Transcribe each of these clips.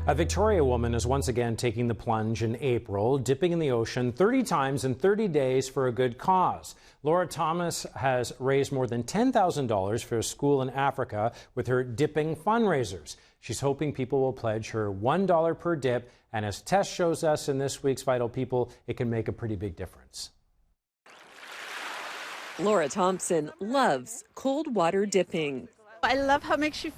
A Victoria woman is once again taking the plunge in April, dipping in the ocean 30 times in 30 days for a good cause. Laura Thomas has raised more than $10,000 for a school in Africa with her dipping fundraisers. She's hoping people will pledge her $1 per dip, and as Tess shows us in this week's Vital People, it can make a pretty big difference. Laura Thompson loves cold water dipping. I love how it makes you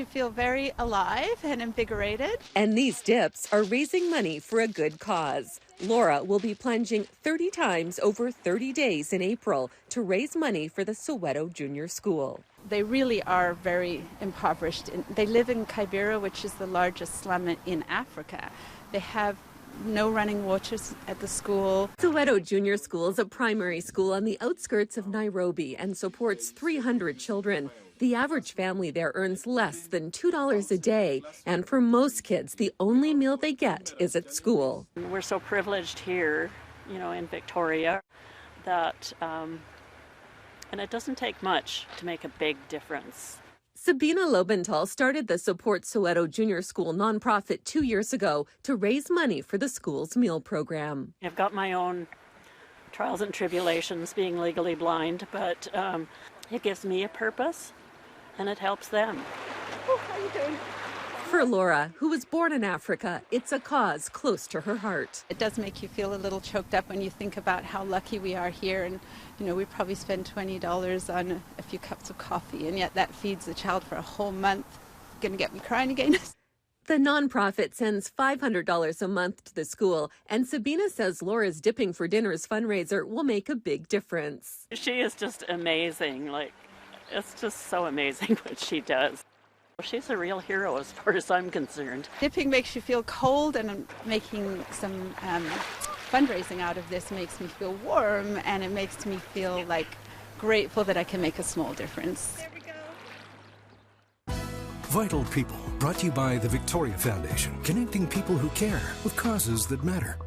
feel very alive and invigorated. And these dips are raising money for a good cause. Laura will be plunging 30 times over 30 days in April to raise money for the Soweto Junior School. They really are very impoverished. They live in Kibera, which is the largest slum in Africa. They have no running water at the school. Soweto Junior School is a primary school on the outskirts of Nairobi and supports 300 children. The average family there earns less than $2 a day, and for most kids, the only meal they get is at school. We're so privileged here, in Victoria, that, and it doesn't take much to make a big difference. Sabina Lobenthal started the Support Soweto Junior School nonprofit 2 years ago to raise money for the school's meal program. I've got my own trials and tribulations being legally blind, but it gives me a purpose and it helps them. Oh, how are you doing? For Laura, who was born in Africa, it's a cause close to her heart. It does make you feel a little choked up when you think about how lucky we are here, and we probably spend $20 on a few cups of coffee, and yet that feeds a child for a whole month. Gonna get me crying again. The nonprofit sends $500 a month to the school, and Sabina says Laura's Dipping for Dinners fundraiser will make a big difference. She is just amazing. It's just so amazing what she does. She's a real hero as far as I'm concerned. Dipping makes you feel cold, and making some fundraising out of this makes me feel warm, and it makes me feel grateful that I can make a small difference. There we go. Vital People, brought to you by the Victoria Foundation, connecting people who care with causes that matter.